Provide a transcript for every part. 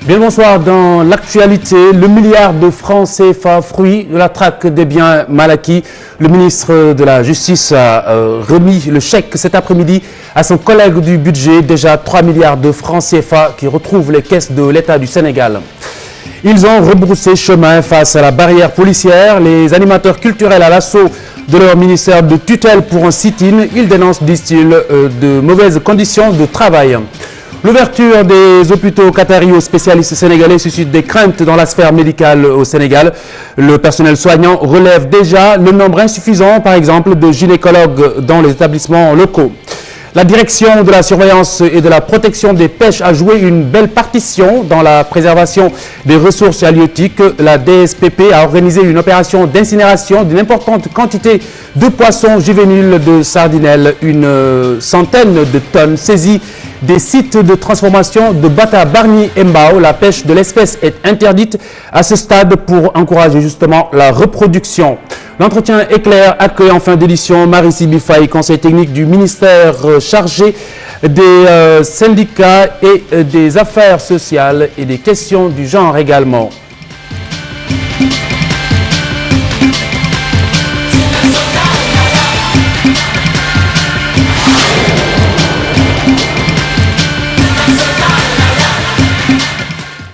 Bien bonsoir. Dans l'actualité, le milliard de francs CFA, fruit de la traque des biens mal acquis. Le ministre de la Justice a remis le chèque cet après-midi à son collègue du budget, déjà 3 milliards de francs CFA qui retrouvent les caisses de l'État du Sénégal. Ils ont rebroussé chemin face à la barrière policière. Les animateurs culturels à l'assaut de leur ministère de tutelle pour un sit-in. Ils dénoncent, disent-ils, de mauvaises conditions de travail. L'ouverture des hôpitaux qataris aux spécialistes sénégalais suscite des craintes dans la sphère médicale au Sénégal. Le personnel soignant relève déjà le nombre insuffisant, par exemple, de gynécologues dans les établissements locaux. La direction de la surveillance et de la protection des pêches a joué une belle partition dans la préservation des ressources halieutiques. La DSPP a organisé une opération d'incinération d'une importante quantité de poissons juvéniles de sardinelles. Une centaine de tonnes saisies des sites de transformation de Bata, Bargny et Mbao. La pêche de l'espèce est interdite à ce stade pour encourager justement la reproduction. L'entretien éclair accueille en fin d'édition Marie Bifaï, conseil technique du ministère chargé des syndicats et des affaires sociales et des questions du genre également.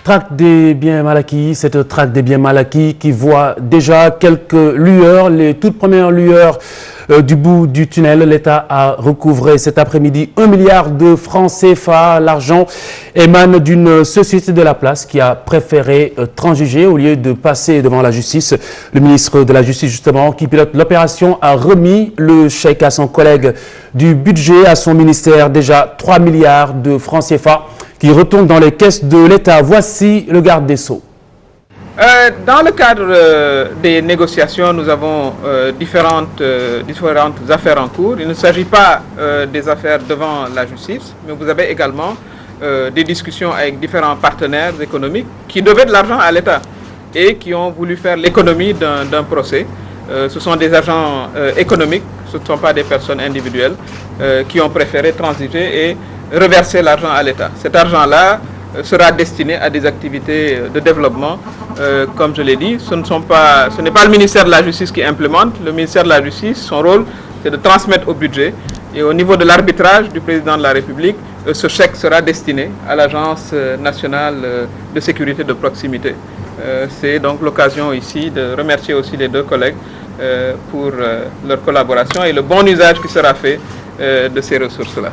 Traque des biens mal acquis, cette traque des biens mal acquis qui voit déjà quelques lueurs, les toutes premières lueurs du bout du tunnel. L'État a recouvré cet après-midi 1 milliard de francs CFA. L'argent émane d'une société de la place qui a préféré transiger au lieu de passer devant la justice. Le ministre de la Justice, justement, qui pilote l'opération, a remis le chèque à son collègue du budget, à son ministère, déjà 3 milliards de francs CFA qui retournent dans les caisses de l'État. Voici le garde des Sceaux. Dans le cadre des négociations, nous avons différentes affaires en cours. Il ne s'agit pas des affaires devant la justice, mais vous avez également des discussions avec différents partenaires économiques qui devaient de l'argent à l'État et qui ont voulu faire l'économie d'un procès. Ce sont des agents économiques, ce ne sont pas des personnes individuelles qui ont préféré transiger et reverser l'argent à l'État. Cet argent-là sera destiné à des activités de développement. Comme je l'ai dit, ce n'est pas le ministère de la Justice qui implémente. Le ministère de la Justice, son rôle, c'est de transmettre au budget. Et au niveau de l'arbitrage du président de la République, ce chèque sera destiné à l'Agence nationale de sécurité de proximité. C'est donc l'occasion ici de remercier aussi les deux collègues pour leur collaboration et le bon usage qui sera fait de ces ressources-là.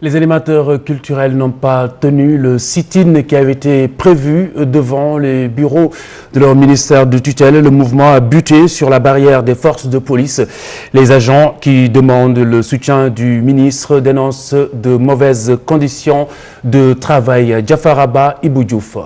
Les animateurs culturels n'ont pas tenu le sit-in qui avait été prévu devant les bureaux de leur ministère de tutelle. Le mouvement a buté sur la barrière des forces de police. Les agents qui demandent le soutien du ministre dénoncent de mauvaises conditions de travail. Jafaraba Ibou-Diouf.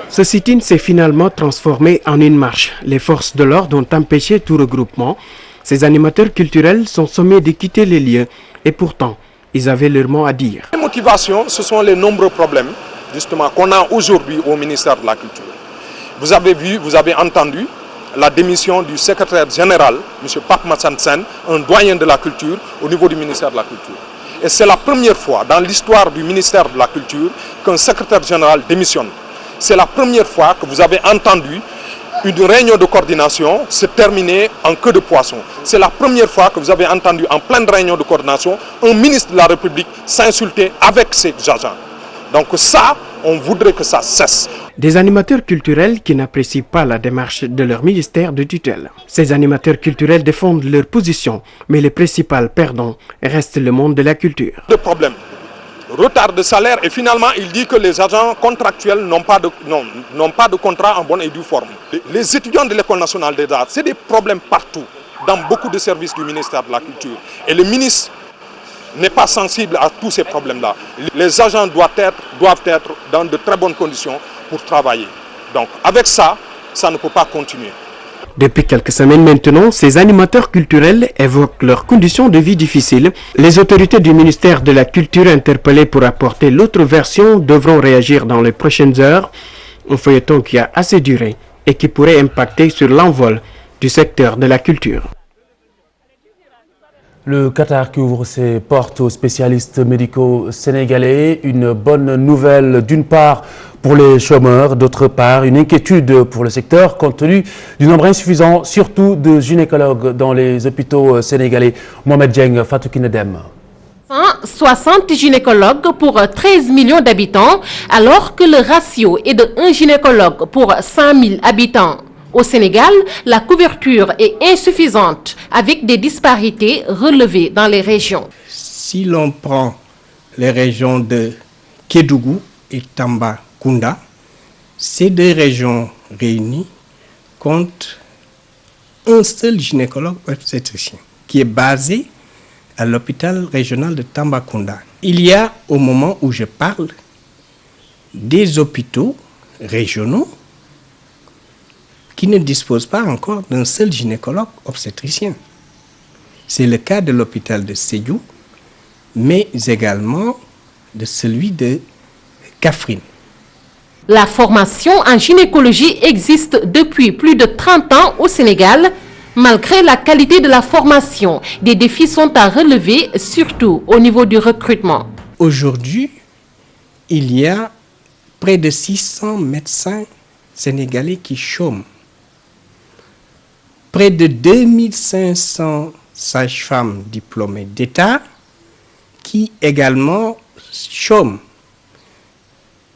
Ce sit-in s'est finalement transformé en une marche. Les forces de l'ordre ont empêché tout regroupement. Ces animateurs culturels sont sommés de quitter les lieux et pourtant, ils avaient leur mot à dire. Les motivations, ce sont les nombreux problèmes justement qu'on a aujourd'hui au ministère de la Culture. Vous avez vu, vous avez entendu la démission du secrétaire général, M. Pape Massane Sen, un doyen de la culture au niveau du ministère de la Culture. Et c'est la première fois dans l'histoire du ministère de la Culture qu'un secrétaire général démissionne. C'est la première fois que vous avez entendu une réunion de coordination se terminer en queue de poisson. C'est la première fois que vous avez entendu en pleine réunion de coordination un ministre de la République s'insulter avec ses agents. Donc ça, on voudrait que ça cesse. Des animateurs culturels qui n'apprécient pas la démarche de leur ministère de tutelle. Ces animateurs culturels défendent leur position, mais les principaux perdants restent le monde de la culture. Le problème, retard de salaire, et finalement il dit que les agents contractuels n'ont pas de contrat en bonne et due forme. Les étudiants de l'École nationale des arts, c'est des problèmes partout, dans beaucoup de services du ministère de la Culture. Et le ministre n'est pas sensible à tous ces problèmes-là. Les agents doivent être dans de très bonnes conditions pour travailler. Donc avec ça, ça ne peut pas continuer. Depuis quelques semaines maintenant, ces animateurs culturels évoquent leurs conditions de vie difficiles. Les autorités du ministère de la Culture interpellées pour apporter l'autre version devront réagir dans les prochaines heures. Un feuilleton qui a assez duré et qui pourrait impacter sur l'envol du secteur de la culture. Le Qatar qui ouvre ses portes aux spécialistes médicaux sénégalais. Une bonne nouvelle d'une part pour les chômeurs, d'autre part une inquiétude pour le secteur compte tenu du nombre insuffisant, surtout de gynécologues dans les hôpitaux sénégalais. Mohamed Dieng, Fatou Kinedem. 160 gynécologues pour 13 millions d'habitants, alors que le ratio est de 1 gynécologue pour 100 000 habitants. Au Sénégal, la couverture est insuffisante, avec des disparités relevées dans les régions. Si l'on prend les régions de Kédougou et Tambacounda, ces deux régions réunies comptent un seul gynécologue obstétricien qui est basé à l'hôpital régional de Tambacounda. Il y a, au moment où je parle, des hôpitaux régionaux qui ne disposent pas encore d'un seul gynécologue obstétricien. C'est le cas de l'hôpital de Sédhiou, mais également de celui de Kaffrine. La formation en gynécologie existe depuis plus de 30 ans au Sénégal. Malgré la qualité de la formation, des défis sont à relever, surtout au niveau du recrutement. Aujourd'hui, il y a près de 600 médecins sénégalais qui chôment. Près de 2500 sages-femmes diplômées d'État qui également chôment.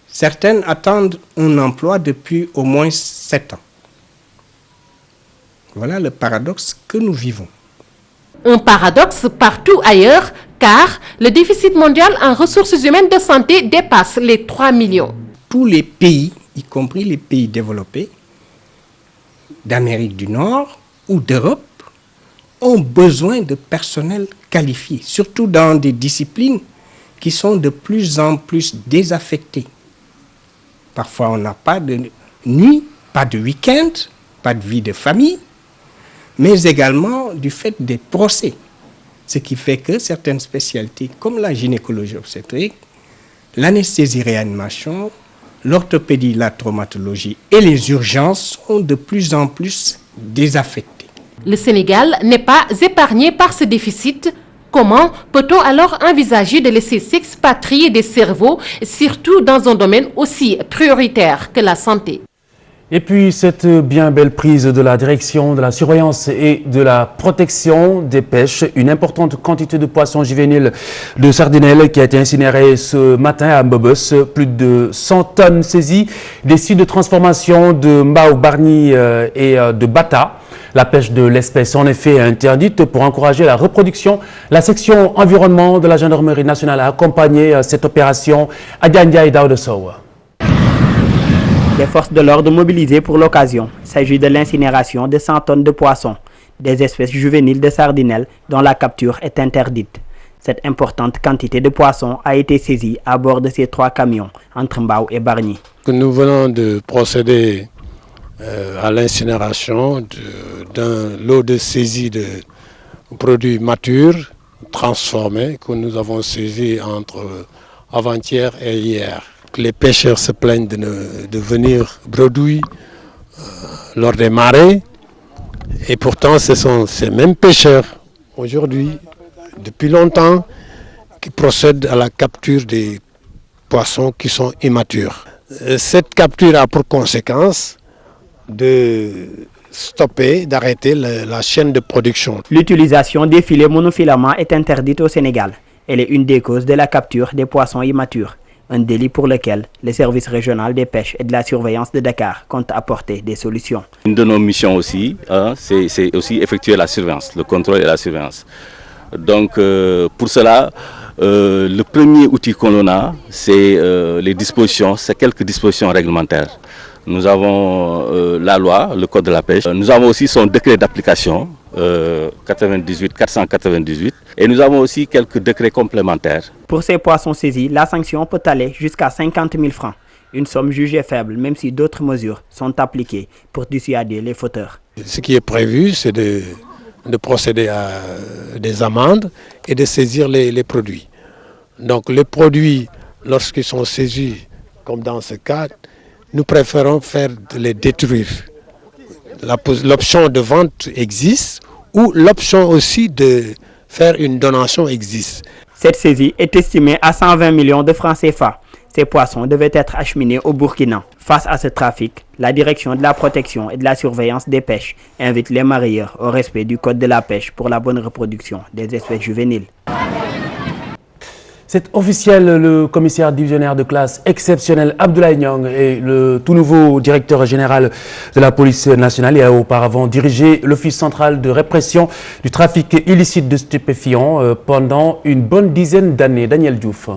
Certaines attendent un emploi depuis au moins 7 ans. Voilà le paradoxe que nous vivons. Un paradoxe partout ailleurs, car le déficit mondial en ressources humaines de santé dépasse les 3 millions. Tous les pays, y compris les pays développés d'Amérique du Nord ou d'Europe, ont besoin de personnel qualifié, surtout dans des disciplines qui sont de plus en plus désaffectées. Parfois, on n'a pas de nuit, pas de week-end, pas de vie de famille, mais également du fait des procès. Ce qui fait que certaines spécialités, comme la gynécologie obstétrique, l'anesthésie-réanimation, l'orthopédie, la traumatologie et les urgences sont de plus en plus désaffectées. Le Sénégal n'est pas épargné par ce déficit. Comment peut-on alors envisager de laisser s'expatrier des cerveaux, surtout dans un domaine aussi prioritaire que la santé? Et puis cette bien belle prise de la direction de la surveillance et de la protection des pêches, une importante quantité de poissons juvéniles de sardinelle qui a été incinérée ce matin à Mbobos, plus de 100 tonnes saisies, des sites de transformation de Mbao, Bargny et de Bata. La pêche de l'espèce en effet est interdite. Pour encourager la reproduction, la section environnement de la gendarmerie nationale a accompagné cette opération à Diandia et Daoudesow. Les forces de l'ordre mobilisées pour l'occasion. Il s'agit de l'incinération de 100 tonnes de poissons, des espèces juvéniles de sardinelles dont la capture est interdite. Cette importante quantité de poissons a été saisie à bord de ces 3 camions entre Mbao et Bargny. Nous venons de procéder à l'incinération d'un lot de saisie de produits matures, transformés, que nous avons saisis entre avant-hier et hier. Les pêcheurs se plaignent de venir bredouille lors des marées, et pourtant ce sont ces mêmes pêcheurs aujourd'hui, depuis longtemps, qui procèdent à la capture des poissons qui sont immatures. Cette capture a pour conséquence de stopper, d'arrêter la chaîne de production. L'utilisation des filets monofilaments est interdite au Sénégal. Elle est une des causes de la capture des poissons immatures, un délit pour lequel le service régional des pêches et de la surveillance de Dakar compte apporter des solutions. Une de nos missions aussi, c'est aussi effectuer la surveillance, le contrôle et la surveillance. Donc pour cela, le premier outil qu'on a, c'est les dispositions, c'est quelques dispositions réglementaires. Nous avons la loi, le code de la pêche. Nous avons aussi son décret d'application 498 et nous avons aussi quelques décrets complémentaires. Pour ces poissons saisis, la sanction peut aller jusqu'à 50 000 francs. Une somme jugée faible, même si d'autres mesures sont appliquées pour dissuader les fauteurs. Ce qui est prévu, c'est de procéder à des amendes et de saisir les produits. Donc les produits, lorsqu'ils sont saisis, comme dans ce cas, nous préférons les détruire. L'option de vente existe ou l'option aussi de faire une donation existe. Cette saisie est estimée à 120 millions de francs CFA. Ces poissons devaient être acheminés au Burkina. Face à ce trafic, la direction de la protection et de la surveillance des pêches invite les mareyeurs au respect du code de la pêche pour la bonne reproduction des espèces juvéniles. C'est officiel, le commissaire divisionnaire de classe exceptionnel Abdoulaye Niang est le tout nouveau directeur général de la police nationale et a auparavant dirigé l'office central de répression du trafic illicite de stupéfiants pendant une bonne dizaine d'années. Daniel Diouf.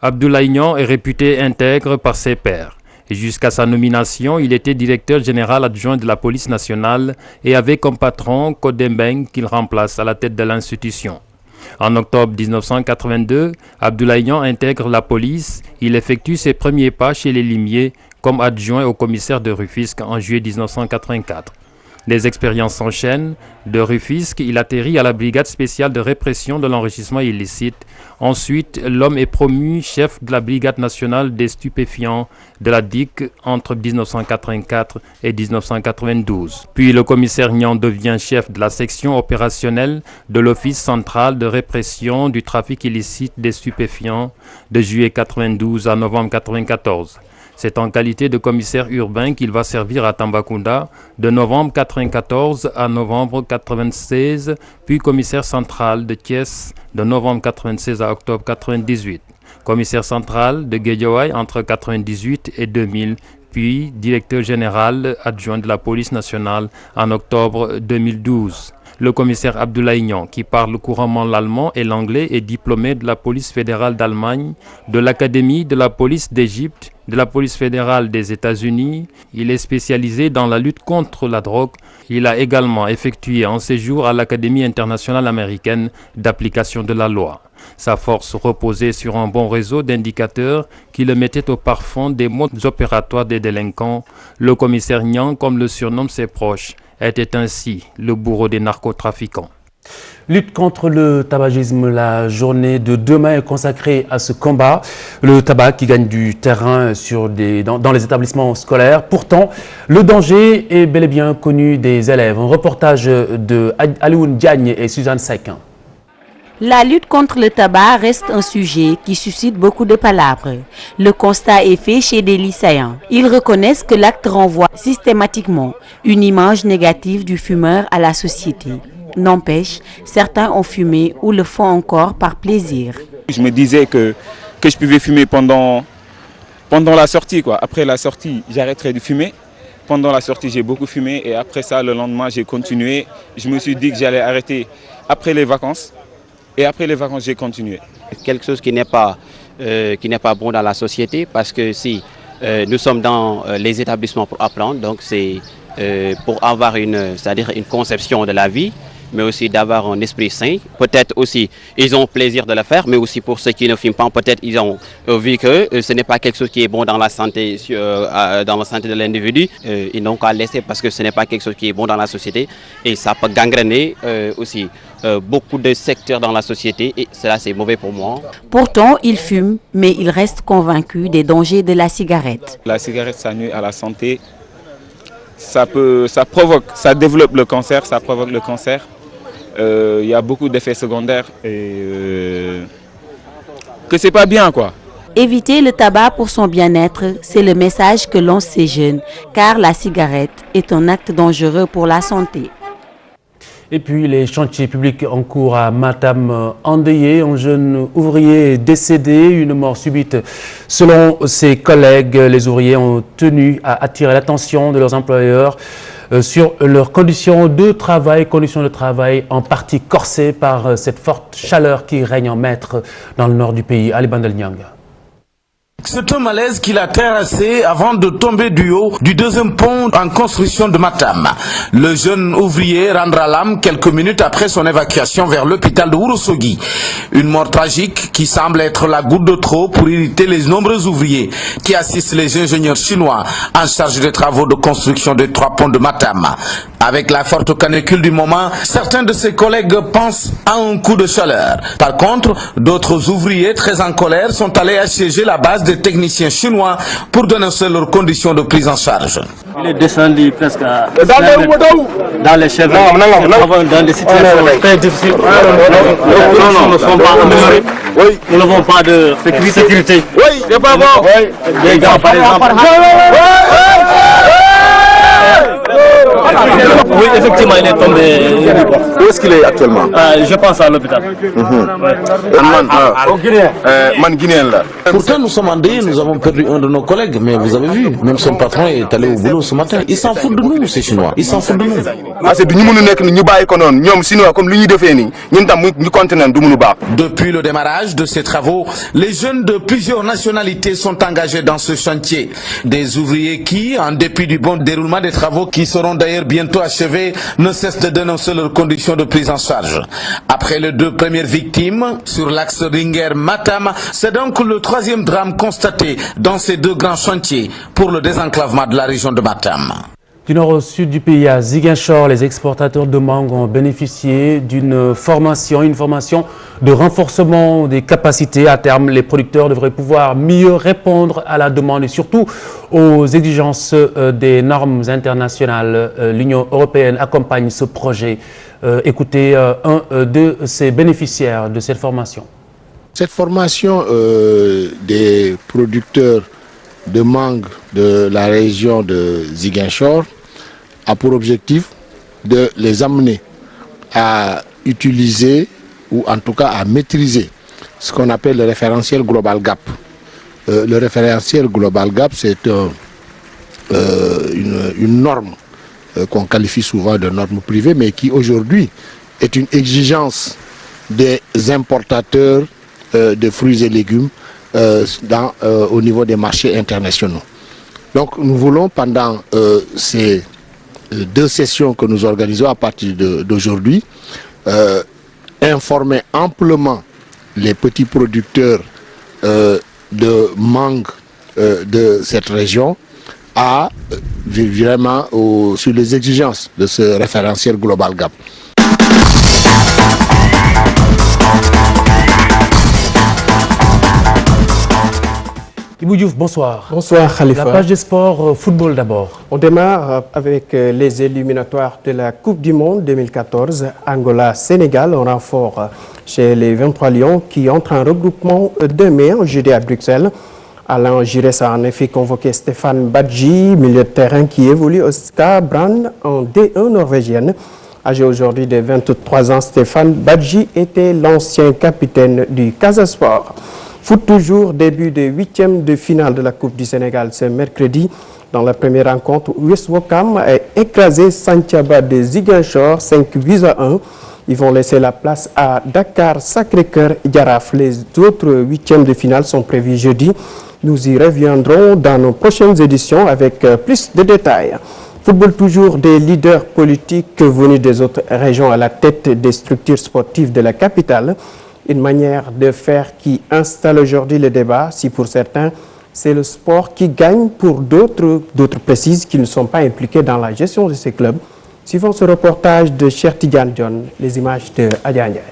Abdoulaye Niang est réputé intègre par ses pairs. Jusqu'à sa nomination, il était directeur général adjoint de la police nationale et avait comme patron Kodembeng qu'il remplace à la tête de l'institution. En octobre 1982, Abdoulaye Niang intègre la police. Il effectue ses premiers pas chez les limiers comme adjoint au commissaire de Rufisque en juillet 1984. Les expériences s'enchaînent. De Rufisque, il atterrit à la brigade spéciale de répression de l'enrichissement illicite. Ensuite, l'homme est promu chef de la brigade nationale des stupéfiants de la DIC entre 1984 et 1992. Puis le commissaire Niang devient chef de la section opérationnelle de l'Office central de répression du trafic illicite des stupéfiants de juillet 92 à novembre 1994. C'est en qualité de commissaire urbain qu'il va servir à Tambacounda de novembre 1994 à novembre 1996, puis commissaire central de Thiès de novembre 1996 à octobre 1998, commissaire central de Guédiawaye entre 1998 et 2000, puis directeur général adjoint de la police nationale en octobre 2012. Le commissaire Abdoulaye Niang, qui parle couramment l'allemand et l'anglais, est diplômé de la police fédérale d'Allemagne, de l'Académie de la police d'Égypte, de la police fédérale des États-Unis. Il est spécialisé dans la lutte contre la drogue. Il a également effectué un séjour à l'Académie internationale américaine d'application de la loi. Sa force reposait sur un bon réseau d'indicateurs qui le mettaient au parfum des modes opératoires des délinquants. Le commissaire Niang, comme le surnomment ses proches, était ainsi le bourreau des narcotrafiquants. Lutte contre le tabagisme, la journée de demain est consacrée à ce combat. Le tabac qui gagne du terrain dans les établissements scolaires. Pourtant, le danger est bel et bien connu des élèves. Un reportage de Alioune Diagne et Suzanne Seck. La lutte contre le tabac reste un sujet qui suscite beaucoup de palabres. Le constat est fait chez des lycéens. Ils reconnaissent que l'acte renvoie systématiquement une image négative du fumeur à la société. N'empêche, certains ont fumé ou le font encore par plaisir. Je me disais que je pouvais fumer pendant la sortie, quoi. Après la sortie, j'arrêterais de fumer. Pendant la sortie, j'ai beaucoup fumé et après ça, le lendemain, j'ai continué. Je me suis dit que j'allais arrêter après les vacances. Et après les vacances, j'ai continué. Quelque chose qui n'est pas bon dans la société, parce que si nous sommes dans les établissements pour apprendre, donc c'est pour avoir une conception de la vie, mais aussi d'avoir un esprit sain. Peut-être aussi, ils ont plaisir de le faire, mais aussi pour ceux qui ne fument pas, peut-être ils ont vu que ce n'est pas quelque chose qui est bon dans la santé de l'individu. Ils n'ont qu'à laisser parce que ce n'est pas quelque chose qui est bon dans la société et ça peut gangréner aussi beaucoup de secteurs dans la société et cela c'est mauvais pour moi. Pourtant, ils fument, mais ils restent convaincus des dangers de la cigarette. La cigarette, ça nuit à la santé. Ça développe le cancer, ça provoque le cancer. Il y a beaucoup d'effets secondaires et que c'est pas bien, quoi. Éviter le tabac pour son bien-être, c'est le message que lancent ces jeunes, car la cigarette est un acte dangereux pour la santé. Et puis les chantiers publics en cours à Matam endeuillés, un jeune ouvrier décédé, une mort subite. Selon ses collègues, les ouvriers ont tenu à attirer l'attention de leurs employeurs sur leurs conditions de travail en partie corsées par cette forte chaleur qui règne en maître dans le nord du pays. Ali Bandel Niang. C'est un malaise qui l'a terrassé avant de tomber du haut du deuxième pont en construction de Matam. Le jeune ouvrier rendra l'âme quelques minutes après son évacuation vers l'hôpital de Ourossogui. Une mort tragique qui semble être la goutte de trop pour irriter les nombreux ouvriers qui assistent les ingénieurs chinois en charge des travaux de construction des 3 ponts de Matam. Avec la forte canicule du moment, certains de ses collègues pensent à un coup de chaleur. Par contre, d'autres ouvriers très en colère sont allés assiéger la base des techniciens chinois pour dénoncer leurs conditions de prise en charge. Il est descendu presque à dans les chefs dans des situations très difficiles. Nous ne sommes pas améliorés. Nous n'avons pas de sécurité. Oui, c'est pas bon. Des gens, par exemple. Oui, effectivement, il est tombé. Où est-ce qu'il est actuellement? Je pense à l'hôpital. Pourtant, nous sommes endeuillés, nous avons perdu un de nos collègues, mais vous avez vu, même son patron est allé au boulot ce matin. Ils s'en foutent de nous, ces Chinois. Ils s'en foutent de nous. Depuis le démarrage de ces travaux, les jeunes de plusieurs nationalités sont engagés dans ce chantier. Des ouvriers qui, en dépit du bon déroulement des travaux qui seront d'ailleurs bientôt achevés, ne cessent de dénoncer leurs conditions de prise en charge. Après les 2 premières victimes sur l'axe Ringer-Matam, c'est donc le 3e drame constaté dans ces 2 grands chantiers pour le désenclavement de la région de Matam. Du nord au sud du pays, à Ziguinchor, les exportateurs de mangue ont bénéficié d'une formation, de renforcement des capacités. À terme, les producteurs devraient pouvoir mieux répondre à la demande et surtout aux exigences des normes internationales. L'Union européenne accompagne ce projet. Écoutez un de ces bénéficiaires de cette formation. Cette formation des producteurs de mangue de la région de Ziguinchor a pour objectif de les amener à utiliser ou en tout cas à maîtriser ce qu'on appelle le référentiel Global Gap. Le référentiel Global Gap, c'est une norme qu'on qualifie souvent de norme privée, mais qui aujourd'hui est une exigence des importateurs de fruits et légumes au niveau des marchés internationaux. Donc nous voulons pendant ces 2 sessions que nous organisons à partir d'aujourd'hui informer amplement les petits producteurs de mangue de cette région vraiment sur les exigences de ce référentiel Global Gap. Ibou Diouf, bonsoir. Bonsoir Khalifa. La page des sports, football d'abord. On démarre avec les éliminatoires de la Coupe du Monde 2014. Angola-Sénégal en renfort chez les 23 Lions qui entrent en regroupement demain jeudi à Bruxelles. Alain Giresse a en effet convoqué Stéphane Badji, milieu de terrain qui évolue au SK Brann en D1 norvégienne. Âgé aujourd'hui de 23 ans, Stéphane Badji était l'ancien capitaine du Casa Sport. Foot toujours, début de 8e de finale de la Coupe du Sénégal ce mercredi. Dans la première rencontre, US Ouakam a écrasé Santhiaba de Ziguinchor 5-1. Ils vont laisser la place à Dakar Sacré-Cœur Jaraaf. Les autres 8e de finale sont prévus jeudi. Nous y reviendrons dans nos prochaines éditions avec plus de détails. Football toujours, des leaders politiques venus des autres régions à la tête des structures sportives de la capitale. Une manière de faire qui installe aujourd'hui le débat. Si pour certains, c'est le sport qui gagne, pour d'autres précisent qu'ils ne sont pas impliqués dans la gestion de ces clubs. Suivant ce reportage de Cheikh Tidiane Dione, les images de Adja Ndiaye.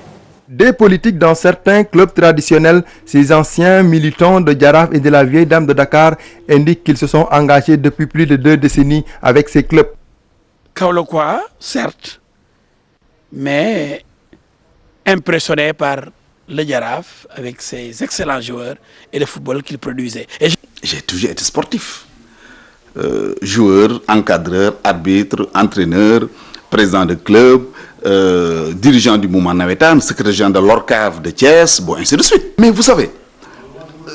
Des politiques dans certains clubs traditionnels, ces anciens militants de Jaraaf et de la Vieille Dame de Dakar indiquent qu'ils se sont engagés depuis plus de 2 décennies avec ces clubs. Kaolokwa, certes, mais impressionné par le Jaraaf avec ses excellents joueurs et le football qu'il produisait. J'ai toujours été sportif. Joueur, encadreur, arbitre, entraîneur, président de club, dirigeant du mouvement Navetan, secrétaire général de l'ORCAV de Thiès, bon, ainsi de suite. Mais vous savez,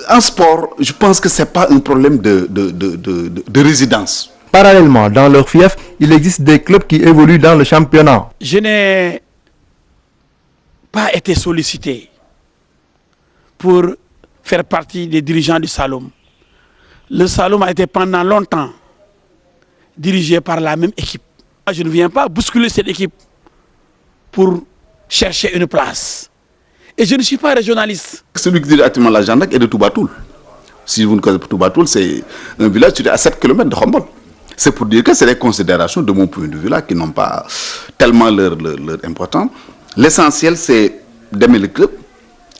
en sport, je pense que ce n'est pas un problème de résidence. Parallèlement, dans leur fief, il existe des clubs qui évoluent dans le championnat. Je n'ai pas été sollicité pour faire partie des dirigeants du Saloum. Le Saloum a été pendant longtemps dirigé par la même équipe. Je ne viens pas bousculer cette équipe pour chercher une place. Et je ne suis pas régionaliste. Celui qui dirige actuellement la Jandak est de Toubatoul. Si vous ne connaissez pas Toubatoul, c'est un village situé à 7 km de Khombol. C'est pour dire que c'est des considérations de mon point de vue là qui n'ont pas tellement leur importance. L'essentiel, c'est d'aimer le club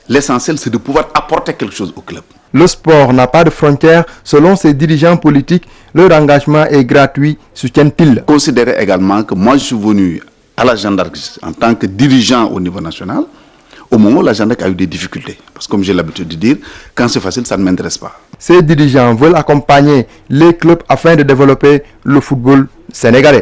L'essentiel, c'est de pouvoir apporter quelque chose au club. Le sport n'a pas de frontières. Selon ses dirigeants politiques, leur engagement est gratuit, soutiennent-ils. Considérez également que moi, je suis venu à la Jeanne d'Arc en tant que dirigeant au niveau national, au moment où la Jeanne d'Arc a eu des difficultés. Parce que comme j'ai l'habitude de dire, quand c'est facile, ça ne m'intéresse pas. Ces dirigeants veulent accompagner les clubs afin de développer le football sénégalais.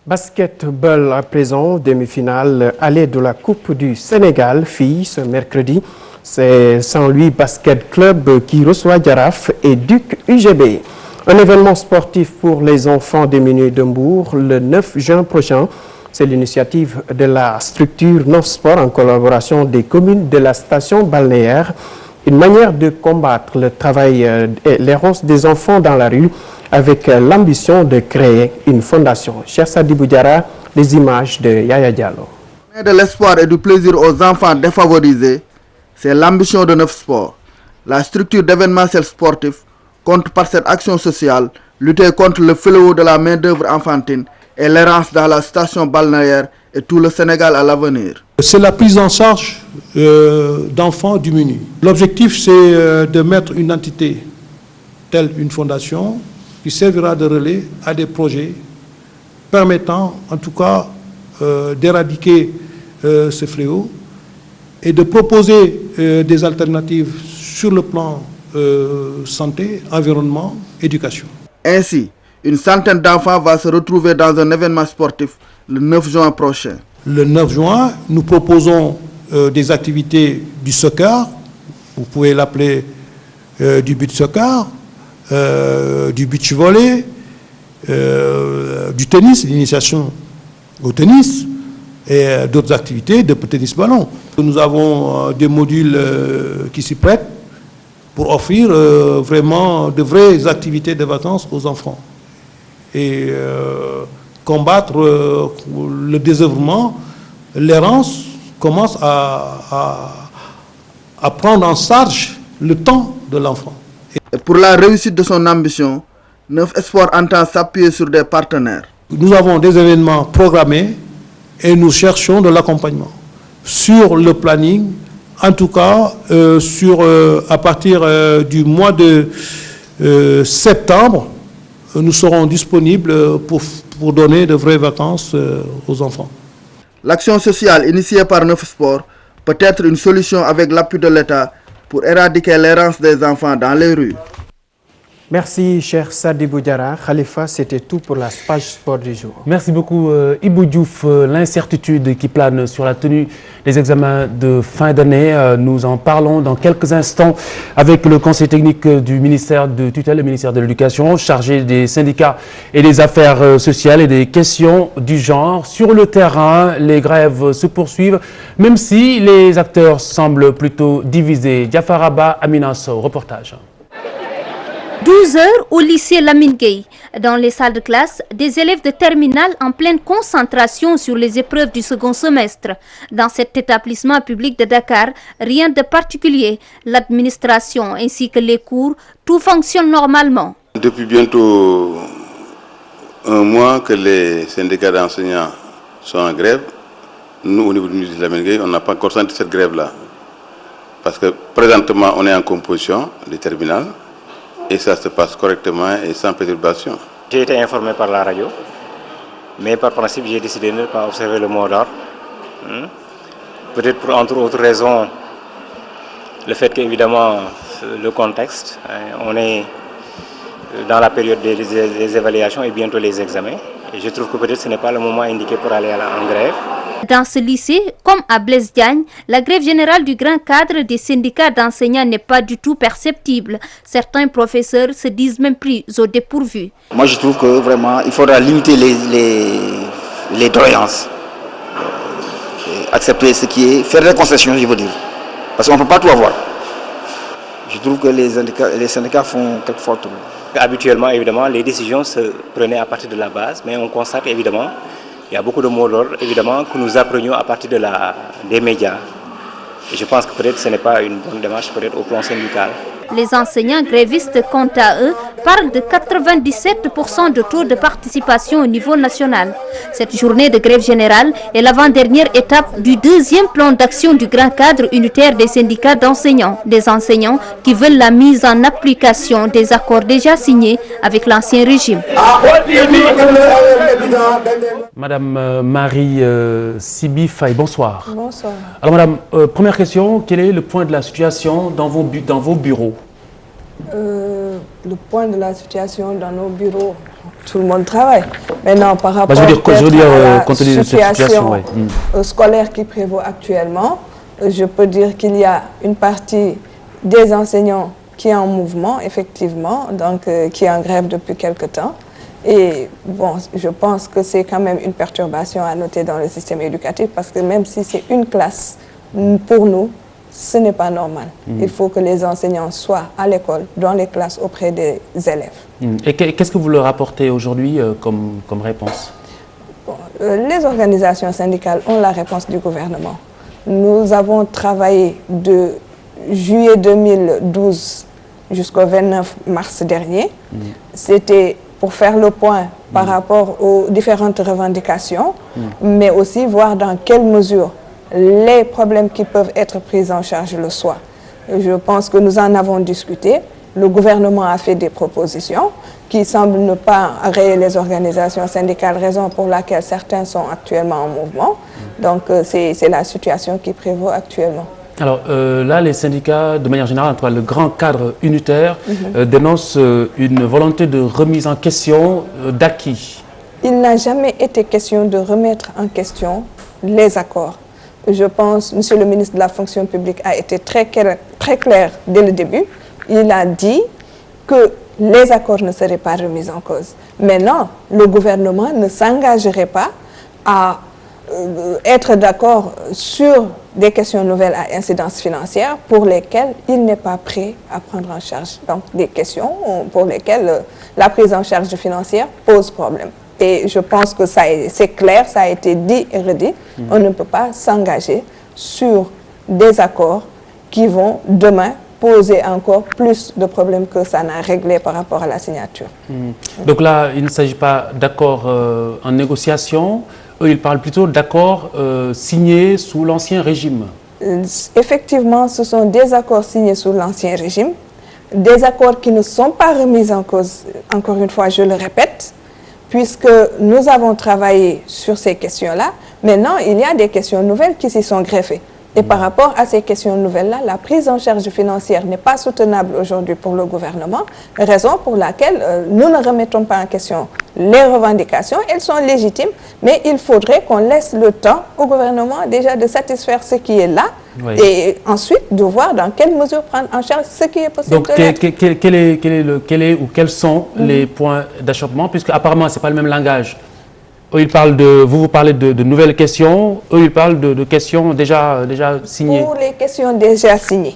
Basketball à présent, demi-finale aller de la Coupe du Sénégal, filles, ce mercredi. C'est Saint-Louis Basket Club qui reçoit Jaraaf et Duc UGB. Un événement sportif pour les enfants démunis de Mbour le 9 juin prochain. C'est l'initiative de la structure Nov-Sport en collaboration des communes de la station balnéaire. Une manière de combattre le travail et l'errance des enfants dans la rue avec l'ambition de créer une fondation. Cheikh Sadibou Diarra, les images de Yaya Diallo. De l'espoir et du plaisir aux enfants défavorisés, c'est l'ambition de Nov-Sport. La structure d'événementiel sportif compte par cette action sociale lutter contre le fléau de la main-d'œuvre enfantine et l'errance dans la station balnéaire et tout le Sénégal à l'avenir. C'est la prise en charge d'enfants démunis. L'objectif, c'est de mettre une entité telle une fondation qui servira de relais à des projets permettant en tout cas d'éradiquer ce fléau et de proposer des alternatives sur le plan santé, environnement, éducation. Ainsi, une centaine d'enfants va se retrouver dans un événement sportif le 9 juin prochain. Le 9 juin, nous proposons des activités du soccer, vous pouvez l'appeler du beach soccer, du beach volley, du tennis, l'initiation au tennis et d'autres activités de tennis ballon. Nous avons des modules qui s'y prêtent pour offrir vraiment de vraies activités de vacances aux enfants et combattre le désœuvrement. L'errance commence à prendre en charge le temps de l'enfant. Et pour la réussite de son ambition, Nov-Sport entend s'appuyer sur des partenaires. Nous avons des événements programmés et nous cherchons de l'accompagnement sur le planning. En tout cas, à partir du mois de septembre, nous serons disponibles pour donner de vraies vacances aux enfants. L'action sociale initiée par Nov-Sport peut être une solution avec l'appui de l'État pour éradiquer l'errance des enfants dans les rues. Merci, cher Sadibou Diarra. Khalifa, c'était tout pour la page sport du jour. Merci beaucoup, Ibou Diouf. L'incertitude qui plane sur la tenue des examens de fin d'année, nous en parlons dans quelques instants avec le conseil technique du ministère de tutelle, le ministère de l'Éducation, chargé des syndicats et des affaires sociales et des questions du genre. Sur le terrain, les grèves se poursuivent, même si les acteurs semblent plutôt divisés. Diafaraba Aminasso, reportage. 12 heures au lycée Lamine Gueye. Dans les salles de classe, des élèves de terminale en pleine concentration sur les épreuves du second semestre. Dans cet établissement public de Dakar, rien de particulier. L'administration ainsi que les cours, tout fonctionne normalement. Depuis bientôt un mois que les syndicats d'enseignants sont en grève, nous au niveau du lycée Lamine Gueye, on n'a pas encore senti cette grève-là. Parce que présentement, on est en composition des terminales. Et ça se passe correctement et sans perturbation. J'ai été informé par la radio, mais par principe, j'ai décidé de ne pas observer le mot d'ordre. Peut-être pour, entre autres raisons, le fait qu'évidemment, le contexte, on est dans la période des évaluations et bientôt les examens. Et je trouve que peut-être ce n'est pas le moment indiqué pour aller en grève. Dans ce lycée, comme à Blaise Diagne, la grève générale du grand cadre des syndicats d'enseignants n'est pas du tout perceptible. Certains professeurs se disent même pris au dépourvu. Moi, je trouve que vraiment, il faudra limiter les doléances. Accepter ce qui est, faire des concessions, je veux dire. Parce qu'on ne peut pas tout avoir. Je trouve que les syndicats font quelquefois tout. Habituellement, évidemment, les décisions se prenaient à partir de la base, mais on constate évidemment il y a beaucoup de mots d'ordre, évidemment, que nous apprenions à partir des médias. Et je pense que peut-être ce n'est pas une bonne démarche, peut-être au plan syndical. Les enseignants grévistes, quant à eux, parlent de 97% de taux de participation au niveau national. Cette journée de grève générale est l'avant-dernière étape du deuxième plan d'action du grand cadre unitaire des syndicats d'enseignants. Des enseignants qui veulent la mise en application des accords déjà signés avec l'ancien régime. Madame Marie Sibi Faye, bonsoir. Bonsoir. Alors madame, première question, quel est le point de la situation dans vos bureaux? Le point de la situation dans nos bureaux, tout le monde travaille. Maintenant, par rapport à la situation scolaire qui prévaut actuellement, je peux dire qu'il y a une partie des enseignants qui est en mouvement, effectivement, donc qui est en grève depuis quelque temps. Et bon, je pense que c'est quand même une perturbation à noter dans le système éducatif parce que même si c'est une classe, pour nous, ce n'est pas normal. Il faut que les enseignants soient à l'école, dans les classes, auprès des élèves. Et qu'est-ce que vous leur apportez aujourd'hui comme réponse? Bon, les organisations syndicales ont la réponse du gouvernement. Nous avons travaillé de juillet 2012 jusqu'au 29 mars dernier. C'était pour faire le point par rapport aux différentes revendications, mais aussi voir dans quelle mesure les problèmes qui peuvent être pris en charge le soient. Je pense que nous en avons discuté. Le gouvernement a fait des propositions qui semblent ne pas rayer les organisations syndicales, raison pour laquelle certains sont actuellement en mouvement. Donc c'est la situation qui prévaut actuellement. Alors là, les syndicats, de manière générale, le grand cadre unitaire, dénoncent une volonté de remise en question d'acquis. Il n'a jamais été question de remettre en question les accords. Je pense, Monsieur le ministre de la fonction publique a été très clair dès le début. Il a dit que les accords ne seraient pas remis en cause. Maintenant, le gouvernement ne s'engagerait pas à être d'accord sur des questions nouvelles à incidence financière pour lesquelles il n'est pas prêt à prendre en charge. Donc, des questions pour lesquelles la prise en charge financière pose problème. Et je pense que c'est clair, ça a été dit et redit. On ne peut pas s'engager sur des accords qui vont demain poser encore plus de problèmes que ça n'a réglé par rapport à la signature. Donc là, il ne s'agit pas d'accords en négociation. Eux, ils parlent plutôt d'accords signés sous l'ancien régime. Effectivement, ce sont des accords signés sous l'ancien régime. Des accords qui ne sont pas remis en cause, encore une fois, je le répète, puisque nous avons travaillé sur ces questions-là. Maintenant, il y a des questions nouvelles qui s'y sont greffées. Et par rapport à ces questions nouvelles-là, la prise en charge financière n'est pas soutenable aujourd'hui pour le gouvernement, raison pour laquelle nous ne remettons pas en question les revendications. Elles sont légitimes, mais il faudrait qu'on laisse le temps au gouvernement déjà de satisfaire ce qui est là et ensuite de voir dans quelle mesure prendre en charge ce qui est possible. Donc, quels sont les points d'achoppement, puisque apparemment, ce n'est pas le même langage. Eux, vous parlez de nouvelles questions, eux, ils parlent de questions déjà signées. Pour les questions déjà signées,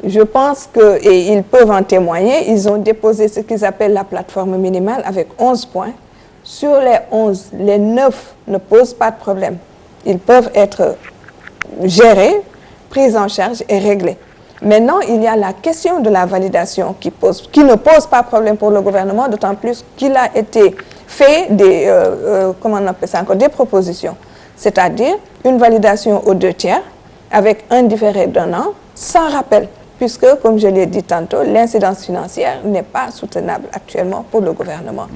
je pense que, et ils peuvent en témoigner, ils ont déposé ce qu'ils appellent la plateforme minimale avec 11 points. Sur les 11, les 9 ne posent pas de problème. Ils peuvent être gérés, pris en charge et réglés. Maintenant, il y a la question de la validation qui ne pose pas de problème pour le gouvernement, d'autant plus qu'il a été fait des, comment on appelle ça encore, des propositions. C'est-à-dire une validation aux 2 tiers avec un différé d'1 an sans rappel. Puisque, comme je l'ai dit tantôt, l'incidence financière n'est pas soutenable actuellement pour le gouvernement.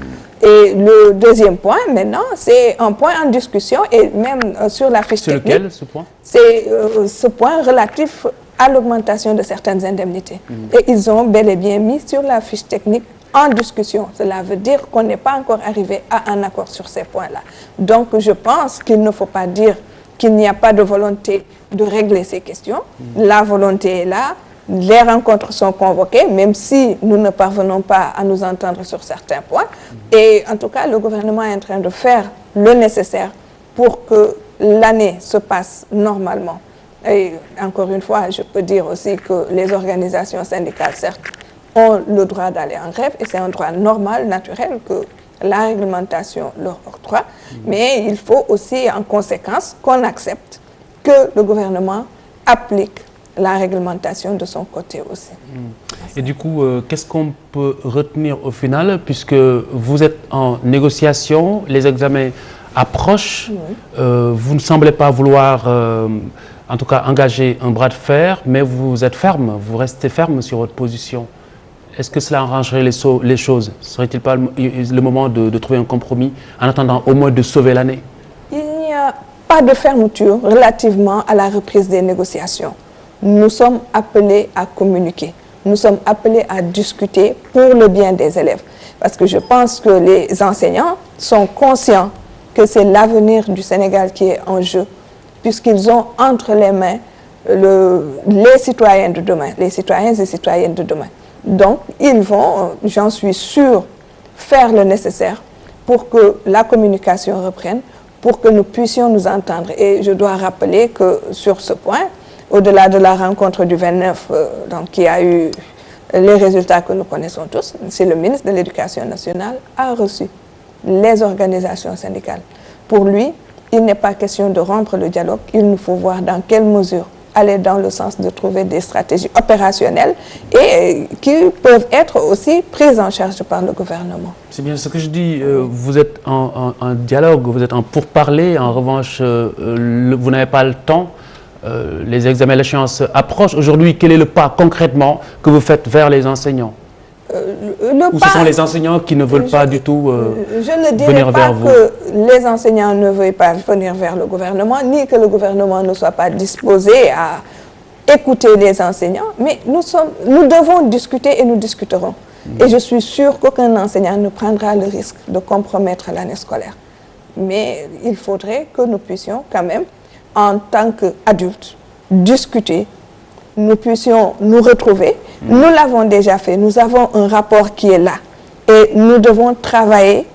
Et le deuxième point, maintenant, c'est un point en discussion et même sur la fiche technique. C'est lequel, ce point? C'est ce point relatif à l'augmentation de certaines indemnités. Et ils ont bel et bien mis sur la fiche technique en discussion. Cela veut dire qu'on n'est pas encore arrivé à un accord sur ces points-là. Donc, je pense qu'il ne faut pas dire qu'il n'y a pas de volonté de régler ces questions. La volonté est là. Les rencontres sont convoquées, même si nous ne parvenons pas à nous entendre sur certains points. Et en tout cas, le gouvernement est en train de faire le nécessaire pour que l'année se passe normalement. Et encore une fois, je peux dire aussi que les organisations syndicales, certes, ont le droit d'aller en grève, et c'est un droit normal, naturel, que la réglementation leur octroie. Mais il faut aussi, en conséquence, qu'on accepte que le gouvernement applique la réglementation de son côté aussi. Et du coup, qu'est-ce qu'on peut retenir au final, puisque vous êtes en négociation, les examens approchent, vous ne semblez pas vouloir, en tout cas, engager un bras de fer, mais vous êtes ferme, vous restez ferme sur votre position. Est-ce que cela arrangerait les choses? Serait-il pas le moment de trouver un compromis, en attendant au moins de sauver l'année? Il n'y a pas de fermeture relativement à la reprise des négociations. Nous sommes appelés à communiquer. Nous sommes appelés à discuter pour le bien des élèves. Parce que je pense que les enseignants sont conscients que c'est l'avenir du Sénégal qui est en jeu, puisqu'ils ont entre les mains les citoyens de demain, les citoyens et citoyennes de demain. Donc, ils vont, j'en suis sûre, faire le nécessaire pour que la communication reprenne, pour que nous puissions nous entendre. Et je dois rappeler que sur ce point, au-delà de la rencontre du 29, donc, qui a eu les résultats que nous connaissons tous, c'est le ministre de l'Éducation nationale a reçu les organisations syndicales. Pour lui, il n'est pas question de rompre le dialogue, il nous faut voir dans quelle mesure aller dans le sens de trouver des stratégies opérationnelles et qui peuvent être aussi prises en charge par le gouvernement. C'est bien ce que je dis, vous êtes en dialogue, vous êtes en pourparlers, en revanche, vous n'avez pas le temps, les examens, l'échéance approchent. Aujourd'hui, quel est le pas concrètement que vous faites vers les enseignants? Ou ce sont les enseignants qui ne veulent pas du tout je ne dirais venir pas vers vous? que les enseignants ne veulent pas venir vers le gouvernement, ni que le gouvernement ne soit pas disposé à écouter les enseignants, mais nous devons discuter et nous discuterons. Et je suis sûre qu'aucun enseignant ne prendra le risque de compromettre l'année scolaire. Mais il faudrait que nous puissions quand même, en tant qu'adultes, discuter, nous puissions nous retrouver. Nous l'avons déjà fait, nous avons un rapport qui est là. Et nous devons travailler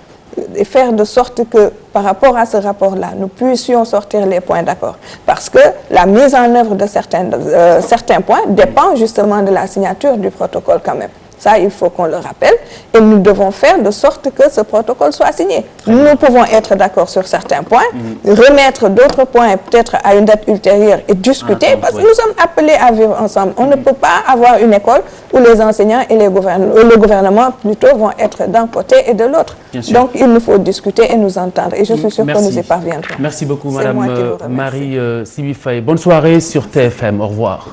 et faire de sorte que, par rapport à ce rapport-là, nous puissions sortir les points d'accord. Parce que la mise en œuvre de certains points dépend justement de la signature du protocole quand même. Ça, il faut qu'on le rappelle. Et nous devons faire de sorte que ce protocole soit signé. Nous pouvons être d'accord sur certains points, remettre d'autres points peut-être à une date ultérieure et discuter, parce que nous sommes appelés à vivre ensemble. On ne peut pas avoir une école où les enseignants et le gouvernement plutôt vont être d'un côté et de l'autre. Donc, il nous faut discuter et nous entendre. Et je suis sûre que nous y parviendrons. Merci beaucoup, Madame Marie Siby Faye. Bonne soirée sur TFM. Au revoir.